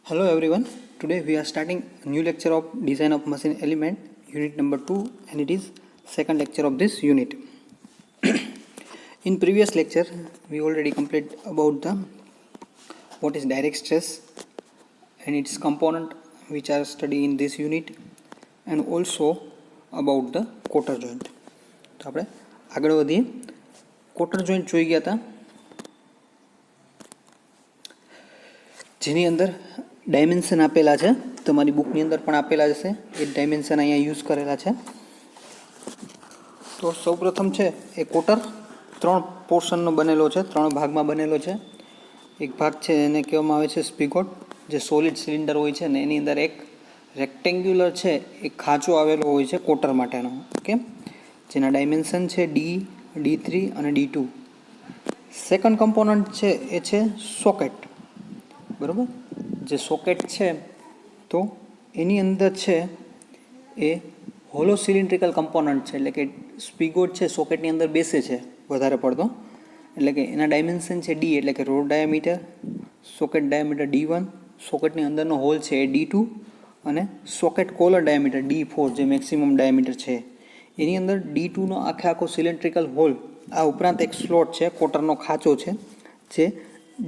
Hello everyone. Today we are starting a new lecture of design of machine element, unit number 2, and it is second lecture of this unit. In previous lecture we already completed about the what is direct stress and its component which are studied in this unit, and also about the quarter joint. તો આપણે આગળ વધીએ. quarter joint જોઈ ગયા હતા, જેની અંદર dimension આપેલા છે. તમારી બુકની અંદર પણ આપેલા હશે. એ ડાયમેન્શન અહીંયા યુઝ કરેલા છે. તો સૌપ્રથમ છે એ કોટર 3 પોર્શનનો બનેલો છે, 3 ભાગમાં બનેલો છે. એક ભાગ છે એને કહેવામાં આવે છે સ્પિગોટ, જે સોલિડ સિલિન્ડર હોય છે ને એની અંદર એક રેક્ટેન્ગ્યુલર છે એ ખાંચો આવેલો હોય છે કોટર માટેનો, ઓકે, જેના ડાયમેન્શન છે D3 અને D2. સેકન્ડ કમ્પોનન્ટ છે એ છે સોકેટ, બરાબર. જે સોકેટ છે તો એની અંદર છે એ હોલો સિલિન્ડ્રિકલ કમ્પોનન્ટ છે, એટલે કે સ્પિગોટ છે સોકેટની અંદર બેસે છે વધારે પડતો, એટલે કે એના ડાયમેન્શન છે D, એટલે કે road diameter, socket diameter D1, સોકેટની અંદરનો હોલ છે એ D2 અને સોકેટ કોલર ડાયામીટર D4 જે મેક્સિમમ ડાયામીટર છે. એની અંદર D2નો આખો સિલિન્ડ્રિકલ હોલ, આ ઉપરાંત એક સ્લોટ છે, કોટરનો ખાંચો છે, જે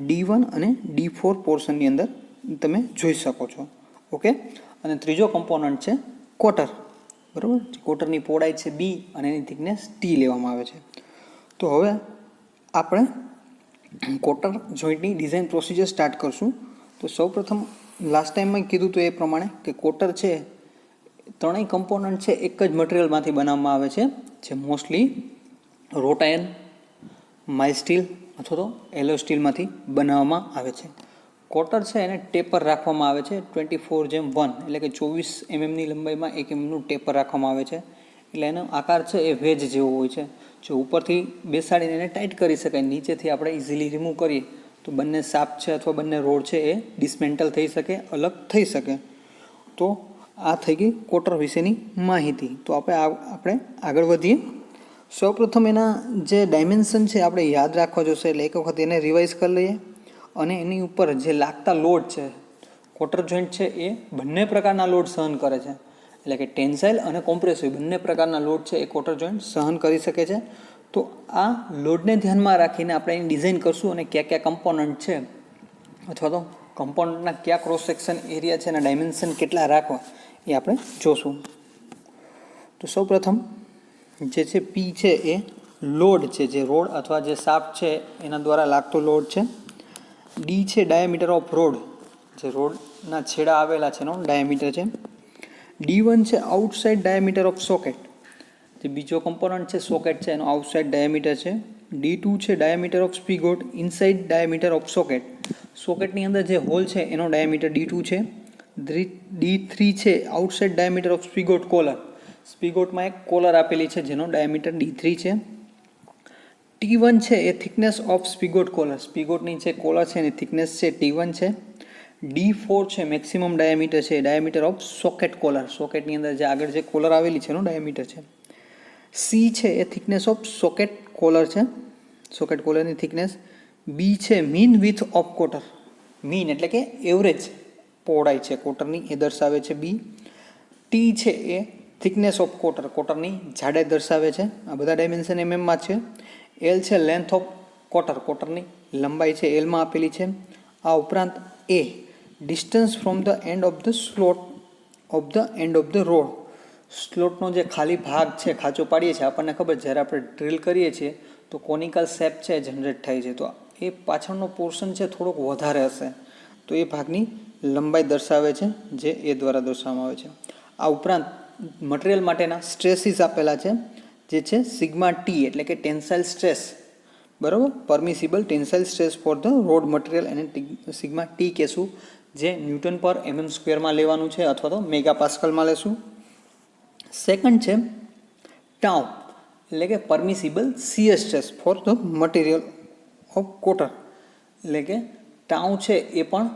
D1 અને D4 પોર્શનની અંદર તમે જોઈ શકો છો, ઓકે. અને ત્રીજો કમ્પોનન્ટ છે કોટર, બરાબર. કોટરની પહોળાઈ છે B અને એની થિકનેસ T લેવામાં આવે છે. તો હવે આપણે કોટર જોઈન્ટની ડિઝાઇન પ્રોસિજર સ્ટાર્ટ કરશું. તો સૌપ્રથમ લાસ્ટ ટાઈમમાં કીધું તો એ પ્રમાણે કે કોટર છે ત્રણેય કમ્પોનન્ટ છે એક જ મટીરિયલમાંથી બનાવવામાં આવે છે, જે મોસ્ટલી રોટ આયર્ન, માઇલ સ્ટીલ અથવા તો એલો સ્ટીલમાંથી બનાવવામાં આવે છે. કોટર છે એને ટેપર રાખવામાં આવે છે 24:1, એટલે કે 24 mmની લંબાઈમાં 1 mmનું ટેપર રાખવામાં આવે છે. એટલે એનો આકાર છે એ વેજ જેવો હોય છે. જો ઉપરથી બેસાડીને એને ટાઈટ કરી શકાય, નીચેથી આપણે ઇઝીલી રિમૂવ કરીએ તો બંને શાફ્ટ છે અથવા બંને રોડ છે એ ડિસમેન્ટલ થઈ શકે, અલગ થઈ શકે. તો આ થઈ ગઈ કોટર વિશેની માહિતી. તો આપણે આગળ વધીએ. સૌપ્રથમ એના જે ડાયમેન્શન છે આપણે યાદ રાખવા જોશે, એટલે એક વખત એને રિવાઇઝ કરી લઈએ. અને એની ઉપર જે લાગતા લોડ છે, કોટર જોઈન્ટ છે એ બંને પ્રકારના લોડ સહન કરે છે, એટલે કે ટેન્સાઇલ અને કોમ્પ્રેસિવ બંને પ્રકારના લોડ છે એ કોટર જોઈન્ટ સહન કરી શકે છે. તો આ લોડને ધ્યાનમાં રાખીને આપણે એની ડિઝાઇન કરશું અને કયા કયા કમ્પોનન્ટ છે અથવા તો કમ્પોનન્ટના કયા ક્રોસ સેક્શન એરિયા છે અને ડાયમેન્શન કેટલા રાખવા એ આપણે જોશું. તો સૌપ્રથમ જે છે P છે એ લોડ છે, જે રોડ અથવા જે શાફ્ટ છે એના દ્વારા લાગતો લોડ છે. D છે ડાયામીટર ઓફ રોડ, જે રોડના છેડા આવેલા છે એનો ડાયામીટર છે. D1 છે આઉટસાઇડ ડાયામીટર ઓફ સોકેટ, જે બીજો કમ્પોનન્ટ છે સોકેટ છે એનો આઉટસાઇડ ડાયામીટર છે. D2 છે diameter of spigot, inside diameter of socket, સોકેટની અંદર જે હોલ છે એનો ડાયામીટર D2 છે. D3 છે આઉટસાઇડ ડાયામીટર ઓફ સ્પિગોટ કોલર, સ્પિગોટમાં એક કોલર આપેલી છે જેનો ડાયામીટર D3 છે. T1 છે એ થિકનેસ ઓફ સ્પિગોટ કોલર, સ્પિગોટની જે કોલર છે એની થિકનેસ છે T1 છે. D4 છે મેક્સિમમ ડાયામીટર છે, ડાયામીટર ઓફ સોકેટ કોલર, સોકેટની અંદર જે આગળ જે કોલર આવેલી છે એનું ડાયામીટર છે. C છે એ થિકનેસ ઓફ સોકેટ કોલર છે, સોકેટ કોલરની થિકનેસ. B છે mean width of cotter, mean એટલે કે એવરેજ પહોળાઈ છે કોટરની એ દર્શાવે છે B. T છે એ થિકનેસ ઓફ કોટર, કોટરની જાડાઈ દર્શાવે છે. આ બધા ડાયમેન્શન mmમાં છે. L છે લેન્થ ઓફ કોટર, કોટરની લંબાઈ છે Lમાં આપેલી છે. આ ઉપરાંત A distance from the end of the slot of the end of the rod, સ્લોટનો જે ખાલી ભાગ છે ખાંચો પાડીએ છીએ, આપણને ખબર જ્યારે આપણે ડ્રિલ કરીએ છીએ તો કોનિકલ શેપ છે જનરેટ થાય છે, તો એ પાછળનો પોર્શન છે થોડોક વધારે હશે, તો એ ભાગની લંબાઈ દર્શાવે છે, જે એ દ્વારા દર્શાવવામાં આવે છે. આ ઉપરાંત મટીરિયલ માટેના સ્ટ્રેસીસ આપેલા છે, જે છે સિગ્મા T, એટલે કે ટેન્સાઇલ સ્ટ્રેસ, બરાબર, permissible tensile stress for the rod material, એને સિગ્મા T કહેશું, જે ન્યૂટન પર mm² લેવાનું છે અથવા તો મેગા પાસ્કલમાં લેશું. સેકન્ડ છે ટાઉ, એટલે કે permissible shear stress for the material of cotter, એટલે કે ટાઉ છે એ પણ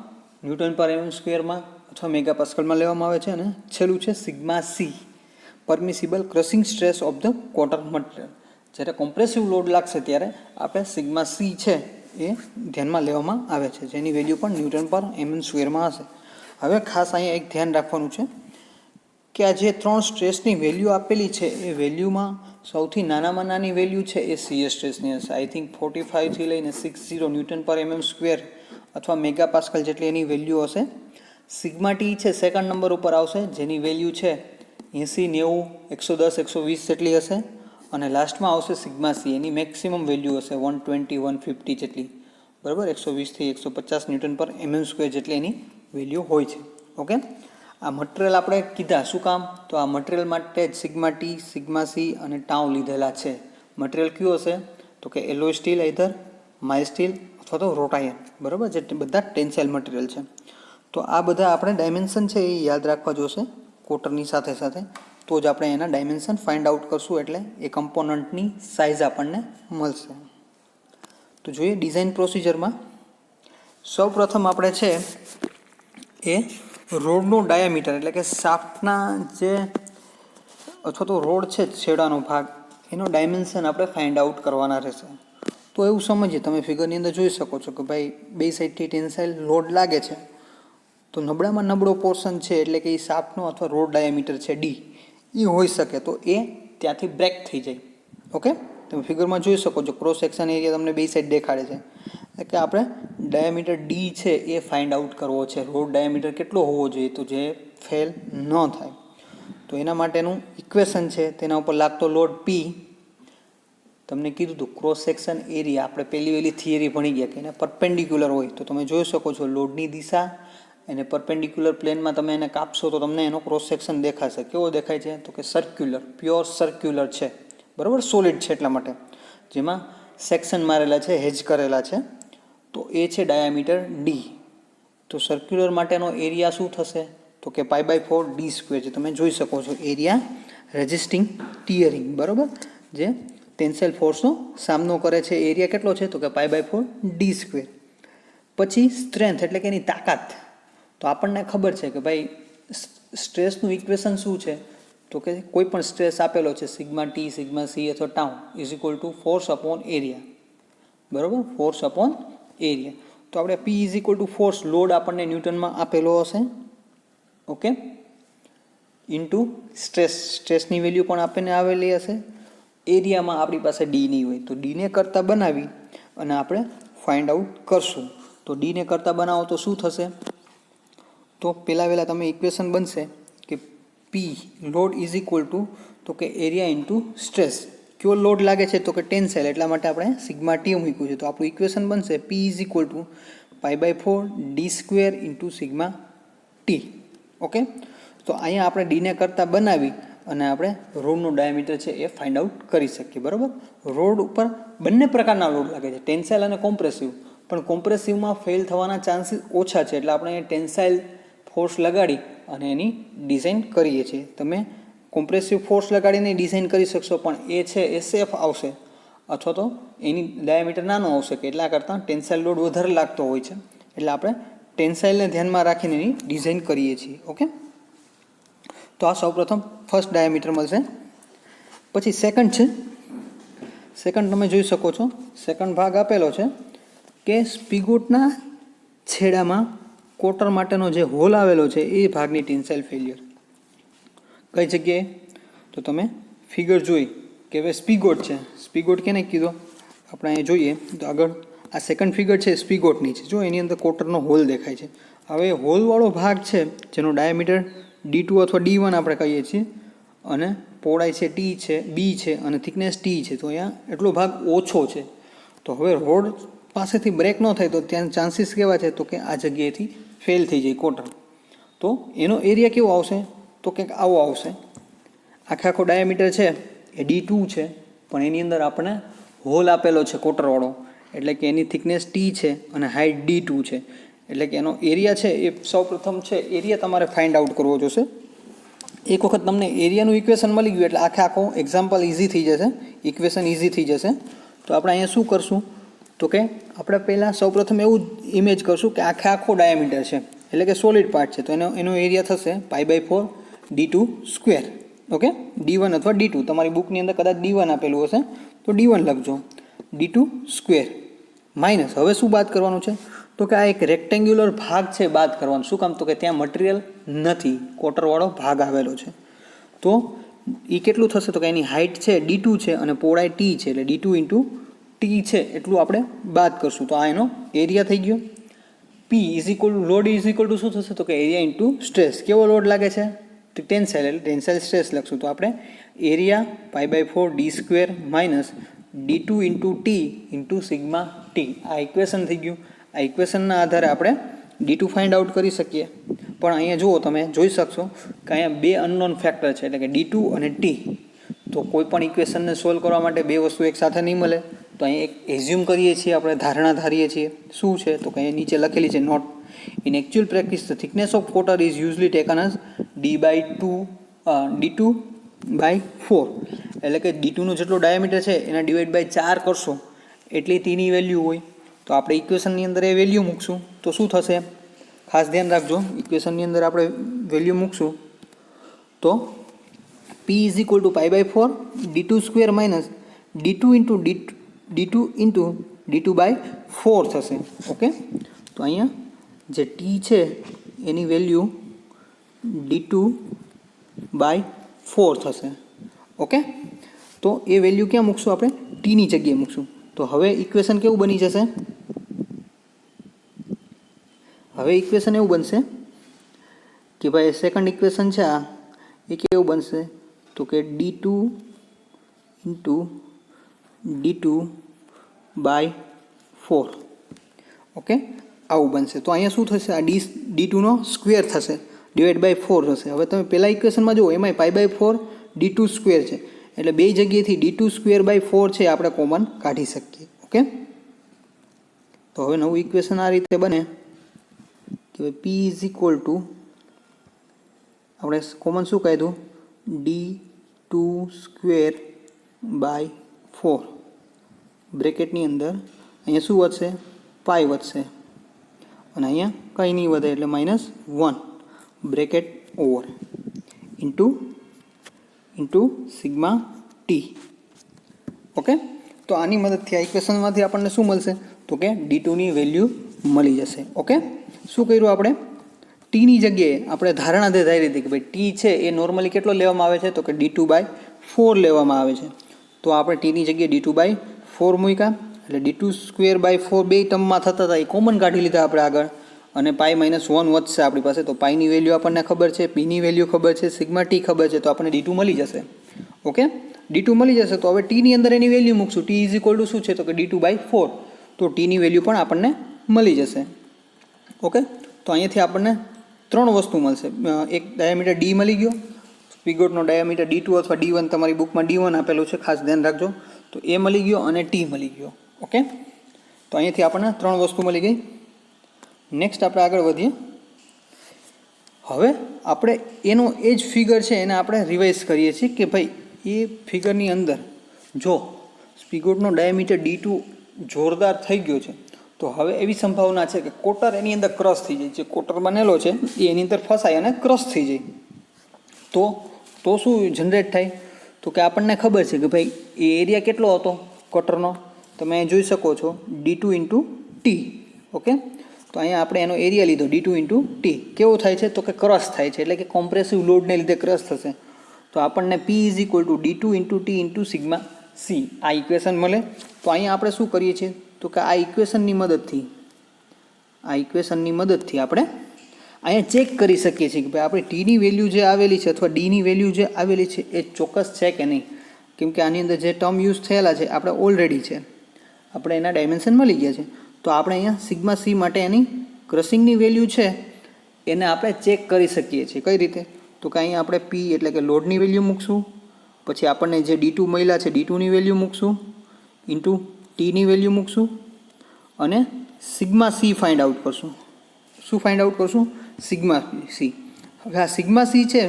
ન્યૂટન પર mm² અથવા મેગા પાસ્કલમાં લેવામાં આવે છે. અને છેલ્લું છે sigma C, permissible crushing stress of the cotter material. જ્યારે કોમ્પ્રેસિવ લોડ લાગશે ત્યારે આપણે સિગ્મા C છે એ ધ્યાનમાં લેવામાં આવે છે, જેની વેલ્યુ પણ ન્યૂટન પર mm² હશે. હવે ખાસ અહીંયા એક ધ્યાન રાખવાનું છે કે આ જે 3 સ્ટ્રેસની વેલ્યુ આપેલી છે એ વેલ્યુમાં સૌથી નાનામાં નાની વેલ્યુ છે એ CS સ્ટ્રેસની હશે. આઈ થિંક 45 થી લઈને 60 ન્યૂટન પર mm સ્ક્વેર અથવા મેગા પાસ્કલ જેટલી એની વેલ્યુ હશે. સિગ્મા ટી છે સેકન્ડ નંબર ઉપર આવશે, જેની વેલ્યુ છે 80, 90, 110, 120 જેટલી હશે. અને લાસ્ટમાં આવશે સિગ્મા સી, એની મેક્સિમમ વેલ્યુ હશે 120, 150 જેટલી, બરાબર. 120 થી 150 ન્યૂટન પર mm સ્ક્વેર જેટલી એની વેલ્યુ હોય છે. ઓકે, આ મટીરિયલ આપણે કીધા શું કામ? તો આ મટીરિયલ માટે જ સિગ્મા ટી, સિગ્મા સી અને ટાઉ લીધેલા છે. મટીરિયલ કયું હશે? તો કે એલોય સ્ટીલ, આઈધર માઇ સ્ટીલ અથવા તો રોટ આયર્ન, બરાબર, જે બધા ટેન્સાઇલ મટીરિયલ છે. તો આ બધા આપણે ડાયમેન્શન છે એ યાદ રાખવા જોશે કોટરની સાથે સાથે, તો જ આપણે એના ડાયમેન્શન ફાઇન્ડ આઉટ કરશું, એટલે એ કમ્પોનન્ટની સાઇઝ આપણને મળશે. તો જોઈએ ડિઝાઇન પ્રોસિજરમાં. સૌ પ્રથમ આપણે છે એ રોડનું ડાયામીટર એટલે કે શાફ્ટના જે અથવા તો રોડ છે છેડાનો ભાગ, એનો ડાયમેન્શન આપણે ફાઇન્ડ આઉટ કરવાના રહેશે. તો એવું સમજીએ, તમે ફિગરની અંદર જોઈ શકો છો કે ભાઈ બે સાઈડથી ટેન્સાઇલ લોડ લાગે છે, તો નબળામાં નબળો પોર્શન છે એટલે કે એ શાફ્ટનો અથવા રોડ ડાયામીટર છે ડી, એ હોઈ શકે, તો એ ત્યાંથી બ્રેક થઈ જાય. ઓકે, તમે ફિગરમાં જોઈ શકો છો ક્રોસ સેક્શન એરિયા તમને બે સાઈડ દેખાડે છે, એટલે કે આપણે ડાયામીટર ડી છે એ ફાઇન્ડ આઉટ કરવો છે. રોડ ડાયામીટર કેટલો હોવો જોઈએ તો જે ફેલ ન થાય, તો એના માટેનું ઇક્વેશન છે તેના ઉપર લાગતો લોડ પી. તમને કીધું હતું ક્રોસ સેક્શન એરિયા આપણે પહેલી થિયરી ભણી ગયા કે એને પરપેન્ડિક્યુલર હોય, તો તમે જોઈ શકો છો લોડની દિશા એને પરપેન્ડિક્યુલર પ્લેનમાં તમે એને કાપશો તો તમને એનો ક્રોસ સેક્શન દેખાશે. કેવો દેખાય છે? તો કે સર્ક્યુલર, પ્યોર સર્ક્યુલર છે, બરાબર, સોલિડ છે એટલા માટે, જેમાં સેક્શન મારેલા છે, હેજ કરેલા છે, તો એ છે ડાયામીટર ડી. તો સર્ક્યુલર માટેનો એરિયા શું થશે? તો કે π/4 ડી સ્ક્વેર છે. તમે જોઈ શકો છો એરિયા રેઝિસ્ટિંગ ટીયરિંગ, બરાબર, જે ટેન્સાઇલ ફોર્સનો સામનો કરે છે, એરિયા કેટલો છે? તો કે π/4 ડી સ્ક્વેર. પછી સ્ટ્રેન્થ એટલે કે એની તાકાત. તો આપણને ખબર છે કે ભાઈ સ્ટ્રેસનું ઇક્વેશન શું છે? તો કે કોઈ પણ સ્ટ્રેસ આપેલો છે સિગ્મા ટી, સિગ્મા સી અથવા tau is equal two force upon area, બરાબર, ફોર્સ અપોન એરિયા. તો આપણે પી is equal two force, load આપણને ન્યૂટનમાં આપેલો હશે, ઓકે, ઇન્ટુ સ્ટ્રેસ, સ્ટ્રેસની વેલ્યુ પણ આપણને આવેલી હશે. એરિયામાં આપણી પાસે ડી નહીં હોય, તો ડીને કરતાં બનાવી અને આપણે ફાઇન્ડ આઉટ કરશું. તો ડીને કરતાં બનાવો તો શું થશે? તો પહેલાં તમે ઇક્વેશન બનશે કે પી લોડ ઇઝ ઇક્વલ ટુ, તો કે એરિયા ઇન્ટુ સ્ટ્રેસ. કયો લોડ લાગે છે? તો કે ટેન્સાઇલ, એટલા માટે આપણે સિગ્મા ટી મૂક્યું છે. તો આપણું ઇક્વેશન બનશે P is equal to π/4 D square into sigma T. Okay, તો અહીંયા આપણે ડીને કરતાં બનાવી અને આપણે રોડનું ડાયામીટર છે એ ફાઇન્ડ આઉટ કરી શકીએ, બરાબર. રોડ ઉપર બંને પ્રકારના લોડ લાગે છે, ટેન્સાઇલ અને કોમ્પ્રેસિવ, પણ કોમ્પ્રેસિવમાં ફેલ થવાના ચાન્સીસ ઓછા છે, એટલે આપણે ટેન્સાઇલ ફોર્સ લગાડી અને એની ડિઝાઇન કરીએ છીએ. તમે કોમ્પ્રેસિવ ફોર્સ લગાડીને ડિઝાઇન કરી શકશો, પણ એ છે એ સેફ આવશે, અથવા તો એની ડાયામીટર નાનો આવશે, કે એટલા કરતાં ટેન્સાઇલ લોડ વધારે લાગતો હોય છે, એટલે આપણે ટેન્સાઇલને ધ્યાનમાં રાખીને એની ડિઝાઇન કરીએ છીએ. ઓકે, તો આ સૌપ્રથમ ફર્સ્ટ ડાયામીટર મળશે. પછી સેકન્ડ છે, સેકન્ડ તમે જોઈ શકો છો, સેકન્ડ ભાગ આપેલો છે કે સ્પિગોટના છેડામાં કોટર માટેનો જે હોલ આવેલો છે એ ભાગની ટેન્સાઇલ ફેલિયર કઈ જગ્યાએ? તો તમે ફિગર જોઈ કે હવે સ્પિગોટ છે, સ્પિગોટ કેને કીધો આપણે અહીંયા જોઈએ તો આગળ આ સેકન્ડ ફિગર છે સ્પિગોટની છે. જો એની અંદર કોટરનો હોલ દેખાય છે. હવે હોલવાળો ભાગ છે જેનો ડાયામીટર D2 અથવા D1 આપણે કહીએ છીએ, અને પહોળાઈ છે ટી છે, બી છે, અને થિકનેસ ટી છે, તો અહીંયા એટલો ભાગ ઓછો છે. તો હવે રોડ પાસેથી બ્રેક ન થાય તો ત્યાં ચાન્સીસ કેવા છે? તો કે આ જગ્યાએથી ફેલ થઈ જાય કોટર. તો એનો એરિયા કેવો આવશે? તો કંઈક આવો આવશે. આખો ડાયામીટર છે એ D2 છે, પણ એની અંદર આપણને હોલ આપેલો છે કોટરવાળો, એટલે કે એની થિકનેસ ટી છે અને હાઇટ D2 છે, એટલે કે એનો એરિયા છે એ સૌપ્રથમ છે એરિયા તમારે ફાઇન્ડ આઉટ કરવો જોશે. એક વખત તમને એરિયાનું ઇક્વેશન મળી ગયું એટલે આખો એક્ઝામ્પલ ઇઝી થઈ જશે, ઇક્વેશન ઇઝી થઈ જશે. તો આપણે અહીંયા શું કરશું? તો કે આપણે પહેલાં સૌપ્રથમ એવું ઇમેજ કરશું કે આખો ડાયામીટર છે, એટલે કે સોલિડ પાર્ટ છે, તો એનો એરિયા થશે π/4 D2 સ્ક્વેર. ઓકે, D1 અથવા D2, તમારી બુકની અંદર કદાચ D1 આપેલું હશે તો D1 લખજો, D2 સ્ક્વેર માઇનસ. હવે શું બાદ કરવાનું છે? તો કે આ એક રેક્ટેન્ગ્યુલર ભાગ છે બાદ કરવાનો. શું કામ? તો કે ત્યાં મટીરિયલ નથી, કોટરવાળો ભાગ આવેલો છે. તો એ કેટલું થશે? તો કે એની હાઇટ છે d2 છે અને પહોળાઈ t છે, એટલે d2 ઇન્ટુ t છે એટલું આપણે બાદ કરશું. તો આ એનો એરિયા થઈ ગયો. p is equal two load is equal to શું થશે? તો કે એરિયા ઇન્ટુ સ્ટ્રેસ. કેવો લોડ લાગે છે? તો ટેન્સાઇલ, એટલે ટેન્સાઇલ સ્ટ્રેસ લખશું. તો આપણે area π/4 d² minus d2 into t into sigma t. આ ઇક્વેશન થઈ ગયું. આ ઇક્વેશનના આધારે આપણે d2 ફાઇન્ડ આઉટ કરી શકીએ. પણ અહીંયા જુઓ, તમે જોઈ શકશો કે અહીંયા બે અનનોન ફેક્ટર છે, એટલે કે d2 અને t. તો કોઈ પણ ઇક્વેશનને સોલ્વ કરવા માટે બે વસ્તુ એકસાથે નહીં મળે. તો અહીંયા એક એઝ્યુમ કરીએ છીએ, આપણે ધારણા ધારીએ છીએ. શું છે? તો કે અહીંયા નીચે લખેલી છે note. In actual practice the thickness of cotter is usually taken as d/4. એટલે કે d2નો જેટલો ડાયામીટર છે એના /4 કરશો એટલી tની વેલ્યુ હોય. તો આપણે ઇક્વેશનની અંદર એ વેલ્યુ મૂકશું. તો શું થશે? ખાસ ધ્યાન રાખજો, ઇક્વેશનની અંદર આપણે વેલ્યુ મૂકશું તો p is equal to π/4 d2² minus d2 into d2/4 થશે. ઓકે, તો અહીંયા જે t છે એની વેલ્યુ d2/4 થશે. ઓકે, તો એ વેલ્યુ ક્યાં મૂકશું? આપણે tની જગ્યાએ મૂકશું. તો હવે ઇક્વેશન કેવું બની જશે? હવે ઇક્વેશન એવું બનશે કે ભાઈ સેકન્ડ ઇક્વેશન છે આ, એ કેવું બનશે? તો કે d2 ઇન્ટુ d2/4. ઓકે, આવું બનશે. તો અહીંયા શું થશે? આ d2નો સ્ક્વેર થશે, /4 થશે. હવે તમે પહેલા ઇક્વેશનમાં જુઓ, એમાંય π/4 d2² છે, એટલે બે જગ્યાએથી d2²/4 છે આપણે કોમન કાઢી શકીએ. ઓકે, તો હવે નવું ઇક્વેશન આ રીતે બને કે p ઇઝ ઇક્વલ ટુ, આપણે કોમન શું કાઢ્યું? d2²/4 બ્રેકેટની અંદર અહીંયા શું વધશે? પાઈ વધશે અને અહીંયા કંઈ નહીં વધે, એટલે -1 bracket over into sigma T. Okay, તો આની મદદથી આ ઇક્વેશનમાંથી આપણને શું મળશે? તો કે d2ની વેલ્યુ મળી જશે. ઓકે, શું કર્યું આપણે? ટીની જગ્યાએ આપણે ધારણા ધારી હતી કે ભાઈ ટી છે એ નોર્મલી કેટલો લેવામાં આવે છે? તો કે d2/4 લેવામાં આવે છે. તો આપણે ટીની જગ્યાએ d2/4 મૂક્યા, એટલે d2²/4 બે ટર્મમાં થતા હતા એ કોમન કાઢી લીધા આપણે આગળ, અને π-1 વધશે આપણી પાસે. તો પાઈની વેલ્યુ આપણને ખબર છે, પીની વેલ્યુ ખબર છે, સિગ્મા ટી ખબર છે, તો આપણને d2 મળી જશે. ઓકે, d2 મળી જશે. તો હવે ટીની અંદર એની વેલ્યુ મૂકશું. ટી ઇઝ ઇક્વલ ટુ શું છે? તો કે d2/4. તો ટીની વેલ્યુ પણ આપણને મળી જશે. ઓકે, તો અહીંયાથી આપણને ત્રણ વસ્તુ મળશે. એક ડાયામીટર d મળી ગયો, સ્પિગોટનો ડાયામીટર d2 અથવા d1, તમારી બુકમાં d1 આપેલું છે, ખાસ ધ્યાન રાખજો. તો એ મળી ગયો અને t મળી ગયો. ઓકે, તો અહીંયાથી આપણને ત્રણ વસ્તુ મળી ગઈ. નેક્સ્ટ આપણે આગળ વધીએ. હવે આપણે એનો એ જ ફિગર છે એને આપણે રિવાઇઝ કરીએ છીએ કે ભાઈ એ ફિગરની અંદર જો સ્પિગોટનો ડાયામીટર d2 જોરદાર થઈ ગયો છે, તો હવે એવી સંભાવના છે કે કોટર એની અંદર ક્રશ થઈ જાય. જે કોટર બનેલો છે એ એની અંદર ફસાય અને ક્રશ થઈ જાય. તો શું જનરેટ થાય? તો કે આપણને ખબર છે કે ભાઈ એ એરિયા કેટલો હતો કોટરનો? તમે જોઈ શકો છો d2 ઇન્ટુ ટી. ઓકે, તો અહીંયા આપણે એનો એરિયા લીધો d2 ઇન્ટુ ટી. કેવો થાય છે? તો કે ક્રશ થાય છે, એટલે કે કોમ્પ્રેસિવ લોડને લીધે ક્રશ થશે. તો આપણને p is equal two d2 into T into sigma C આ ઇક્વેશન મળે. તો અહીંયા આપણે શું કરીએ છીએ? તો કે આ ઇક્વેશનની મદદથી આપણે અહીંયા ચેક કરી શકીએ છીએ કે ભાઈ આપણે ટીની વેલ્યુ જે આવેલી છે અથવા ડીની વેલ્યુ જે આવેલી છે એ ચોક્કસ છે કે નહીં. કેમ કે આની અંદર જે ટર્મ યુઝ થયેલા છે આપણે ઓલરેડી છે, આપણે એના ડાયમેન્શન મળી ગયા છે. તો આપણે અહીંયા સિગ્મા સી માટે એની ક્રશિંગની વેલ્યુ છે એને આપણે ચેક કરી શકીએ છીએ. કઈ રીતે? તો કે અહીંયા આપણે પી એટલે કે લોડની વેલ્યુ મૂકશું, પછી આપણને જે d2 મળ્યા છે d2ની વેલ્યુ મૂકશું, ઇન્ટુ ટીની વેલ્યુ મૂકશું અને સિગ્મા સી ફાઇન્ડ આઉટ કરશું. શું ફાઇન્ડ આઉટ કરશું? Sigma C. હવે આ સિગ્મા સી છે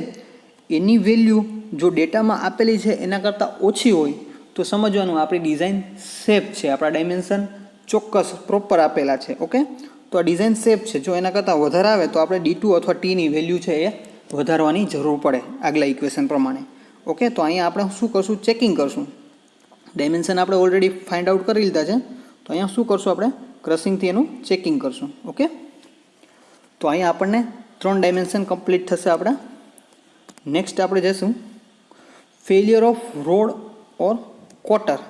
એની વેલ્યુ જો ડેટામાં આપેલી છે એના કરતાં ઓછી હોય તો સમજવાનું આપણી ડિઝાઇન સેફ છે, આપણા ડાયમેન્શન ચોક્કસ પ્રોપર આપેલા છે. ઓકે, તો આ ડિઝાઇન સેફ છે. જો એના કરતાં વધારે આવે તો આપણે d2 અથવા ટીની વેલ્યુ છે એ વધારવાની જરૂર પડે આગલા ઇક્વેશન પ્રમાણે. ઓકે, તો અહીંયા આપણે શું કરશું? ચેકિંગ કરશું. ડાયમેન્શન આપણે ઓલરેડી ફાઇન્ડ આઉટ કરી લીધા છે, તો અહીંયા શું કરશું? આપણે ક્રશિંગથી એનું ચેકિંગ કરશું. ઓકે, તો અહીંયા આપણને 3 ડાયમેન્શન કમ્પ્લીટ થશે આપણા. નેક્સ્ટ આપણે જઈશું failure off road or quarter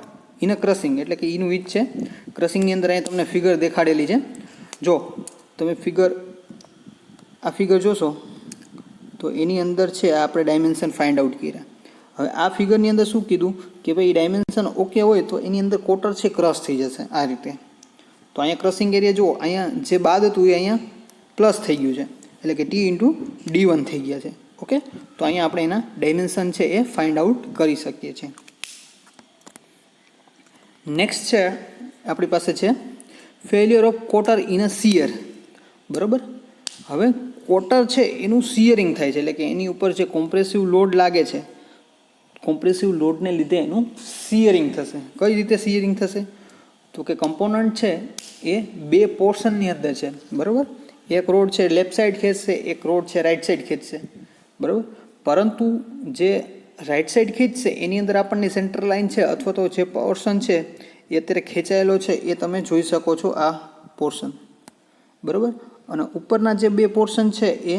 in a crushing, એટલે કે એનું વીજ છે ક્રશિંગની અંદર. અહીંયા તમને ફિગર દેખાડેલી છે. જો તમે આ ફિગર જોશો તો એની અંદર છે આપણે ડાયમેન્શન ફાઇન્ડ આઉટ કર્યા. હવે આ ફિગરની અંદર શું કીધું કે ભાઈ ડાયમેન્શન ઓકે હોય તો એની અંદર ક્વાર્ટર છે ક્રશ થઈ જશે આ રીતે. તો અહીંયા ક્રશિંગ એરિયા જુઓ, અહીંયા જે બાદ હતું એ અહીંયા પ્લસ થઈ ગયું છે, એટલે કે T/D1 થઈ ગયા છે. ઓકે, તો અહીંયા આપણે એના ડાયમેન્શન છે એ ફાઇન્ડ આઉટ કરી શકીએ છીએ. નેક્સ્ટ છે આપણી પાસે છે failure of quarter in a shear. બરાબર, હવે ક્વાર્ટર છે એનું શિયરિંગ થાય છે, એટલે કે એની ઉપર જે કોમ્પ્રેસિવ લોડ લાગે છે, કોમ્પ્રેસિવ લોડને લીધે એનું શિયરિંગ થશે. કઈ રીતે શિયરિંગ થશે? તો કે કમ્પોનન્ટ છે એ 2 પોર્શનની અંદર છે. બરાબર, એક રોડ છે લેફ્ટ સાઈડ ખેંચશે, એક રોડ છે રાઈટ સાઈડ ખેંચશે. બરાબર, પરંતુ જે રાઈટ સાઈડ ખેંચશે એની અંદર આપણને સેન્ટર લાઇન છે અથવા તો જે પોર્શન છે એ અત્યારે ખેંચાયેલો છે એ તમે જોઈ શકો છો, આ પોર્શન. બરાબર, અને ઉપરના જે 2 પોર્શન છે એ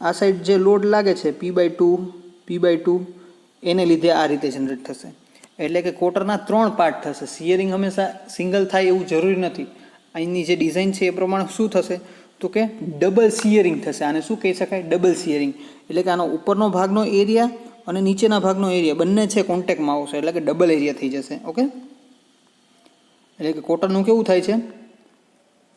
આ સાઈડ જે લોડ લાગે છે P/2 એને લીધે આ રીતે જનરેટ થશે. એટલે કે ક્વાર્ટરના 3 પાર્ટ થશે. શિયરિંગ હંમેશા સિંગલ થાય એવું જરૂરી નથી. અહીંની જે ડિઝાઇન છે એ પ્રમાણે શું થશે તો કે ડબલ શિયરિંગ થશે. આને શું કહી શકાય? Double shearing. એટલે કે આનો ઉપરનો ભાગનો એરિયા અને નીચેના ભાગનો એરિયા બંને છે કોન્ટેક્ટમાં આવશે, એટલે કે ડબલ એરિયા થઈ જશે. ઓકે, એટલે કે ક્વાર્ટરનું કેવું થાય છે?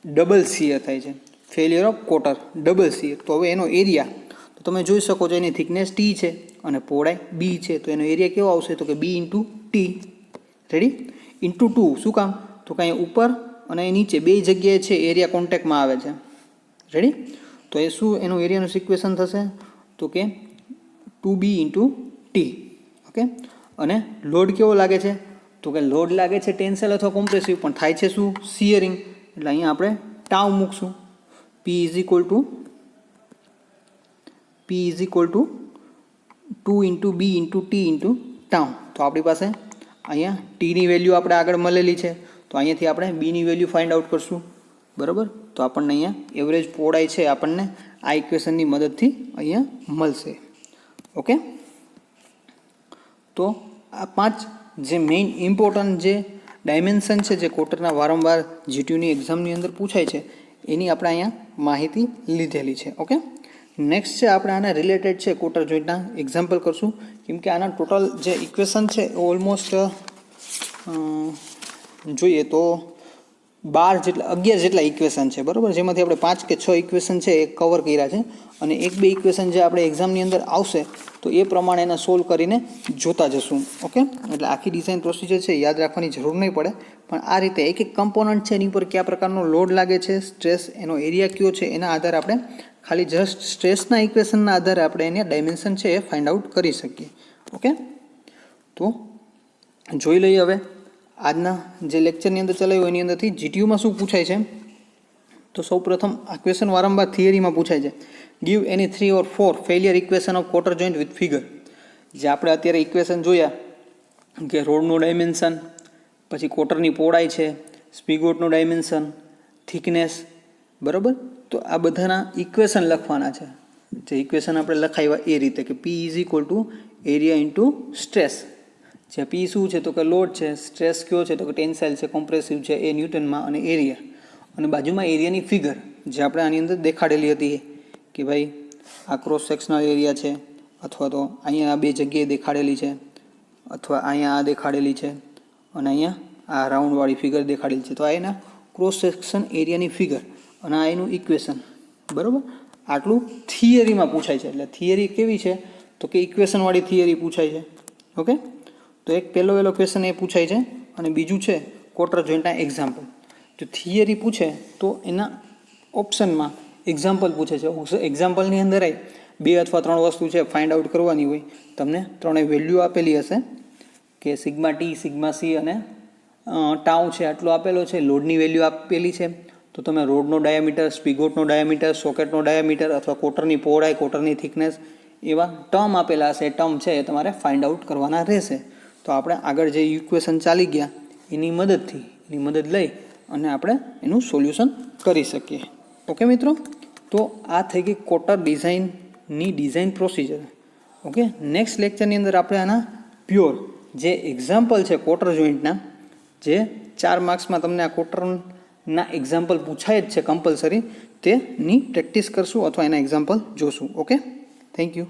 ડબલ શિયર થાય છે. Failure of quarter, double shear. તો હવે એનો એરિયા તો તમે જોઈ શકો છો, એની થિકનેસ T છે અને પહોળાઈ B છે. તો એનો એરિયા કેવો આવશે? તો કે B/T. રેડી? × 2. શું કામ? તો કે અહીંયા ઉપર અને નીચે બે જગ્યાએ છે એરિયા કોન્ટેક્ટમાં આવે છે. રેડી? તો એ શું એનું એરિયાનું સિક્વેશન થશે? તો કે 2B/T. ઓકે, અને લોડ કેવો લાગે છે? તો કે લોડ લાગે છે ટેન્સાઇલ અથવા કોમ્પ્રેસિવ, પણ થાય છે શું? શિયરિંગ. એટલે અહીંયા આપણે ટાઉ મૂકશું. P = 2 × B × T × તો આપણી પાસે અહીંયા Tની વેલ્યુ આપણે આગળ મળેલી છે, તો અહીંયાથી આપણે Bની વેલ્યુ ફાઇન્ડ આઉટ કરશું. બરાબર, તો આપણને અહીંયા એવરેજ પહોળાઈ છે આપણને આ ઇક્વેશનની મદદથી અહીંયા મળશે. ઓકે, તો આ 5 જે મેઇન ઇમ્પોર્ટન્ટ જે ડાયમેન્શન છે જે ક્વાર્ટરના વારંવાર GTUની એક્ઝામની અંદર પૂછાય છે એની આપણે અહીંયા માહિતી લીધેલી છે. ઓકે, નેક્સ્ટ છે આપણે આના રિલેટેડ છે ક્વાર્ટર જોઈન્ટના એક્ઝામ્પલ કરશું, કેમ કે આના ટોટલ જે ઇક્વેશન છે ઓલમોસ્ટ જોઈએ તો 11 જેટલા ઇક્વેશન છે. બરાબર, જેમાંથી આપણે 5 કે 6 ઇક્વેશન છે એ કવર કર્યા છે, અને 1-2 ઇક્વેશન જે આપણે એક્ઝામની અંદર આવશે તો એ પ્રમાણે એને સોલ્વ કરીને જોતા જશું. ઓકે, એટલે આખી ડિઝાઇન પ્રોસિજર છે યાદ રાખવાની જરૂર નહીં પડે, પણ આ રીતે એક કમ્પોનન્ટ છે એની પર કયા પ્રકારનો લોડ લાગે છે, સ્ટ્રેસ, એનો એરિયા કયો છે, એના આધારે આપણે ખાલી જસ્ટ સ્ટ્રેસના ઇક્વેશનના આધારે આપણે એના ડાયમેન્શન છે એ ફાઇન્ડ આઉટ કરી શકીએ. ઓકે, તો જોઈ લઈએ હવે આજના જે લેક્ચરની અંદર ચલાવ્યું એની અંદરથી GTUમાં શું પૂછાય છે. તો સૌપ્રથમ આ ક્વેશ્ચન વારંવાર થિયરીમાં પૂછાય છે. Give any 3 or 4 failure equation of quarter joint with figure. જે આપણે અત્યારે ઇક્વેશન જોયા કે રોડનું ડાયમેન્શન, પછી ક્વાર્ટરની પહોળાઈ છે, સ્પિગોટનું ડાયમેન્શન, થિકનેસ. બરાબર, તો આ બધાના ઇક્વેશન લખવાના છે. જે ઇક્વેશન આપણે લખાવ્યા એ રીતે કે P = એરિયા × સ્ટ્રેસ. જે P શું છે તો કે લોડ છે, સ્ટ્રેસ કયો છે તો કે ટેન્સાઇલ છે, કોમ્પ્રેસિવ છે એ ન્યૂટનમાં, અને એરિયા, અને બાજુમાં એરિયાની ફિગર જે આપણે આની અંદર દેખાડેલી હતી કે ભાઈ આ ક્રોસ સેક્શનલ એરિયા છે, અથવા તો અહીંયા આ 2 જગ્યાએ દેખાડેલી છે, અથવા અહીંયા આ દેખાડેલી છે, અને અહીંયા આ રાઉન્ડવાળી ફિગર દેખાડેલી છે. તો આ એના ક્રોસ સેક્શન એરિયાની ફિગર અને આ એનું ઇક્વેશન. બરાબર, આટલું થિયરીમાં પૂછાય છે. એટલે થિયરી કેવી છે તો કે ઇક્વેશનવાળી થિયરી પૂછાય છે. ઓકે, તો એક પહેલો ક્વેશ્ચન એ પૂછાય છે, અને બીજું છે ક્વાર્ટર જોઈન્ટના એક્ઝામ્પલ. જો થિયરી પૂછે તો એના ઓપ્શનમાં એક્ઝામ્પલ પૂછે છે. એક્ઝામ્પલની અંદર 2 અથવા 3 વસ્તુ છે ફાઇન્ડ આઉટ કરવાની હોય. તમને 3 વેલ્યુ આપેલી હશે કે σT, σC અને ટાઉ છે આટલો આપેલો છે. લોડની વેલ્યુ આપેલી છે. તો તમે રોડનો ડાયામીટર, સ્પિગોટનો ડાયામીટર, સોકેટનો ડાયામીટર અથવા ક્વાર્ટરની પહોળાઈ, ક્વાર્ટરની થિકનેસ એવા ટર્મ આપેલા હશે. ટર્મ છે એ તમારે ફાઇન્ડ આઉટ કરવાના રહેશે. તો આપણે આગળ જે ઇક્વેશન ચાલી ગયા એની મદદ લઈ અને આપણે એનું સોલ્યુશન કરી શકીએ. ઓકે મિત્રો, તો આ થઈ ગઈ કોટર ડિઝાઇનની ડિઝાઇન પ્રોસિજર. ઓકે, નેક્સ્ટ લેક્ચરની અંદર આપણે આના પ્યોર જે એક્ઝામ્પલ છે કોટર જોઈન્ટના, જે 4 માર્ક્સમાં તમને આ કોટરના એક્ઝામ્પલ પૂછાય જ છે કમ્પલસરી, તેની પ્રેક્ટિસ કરશું અથવા એના એક્ઝામ્પલ જોશું. Okay, thank you.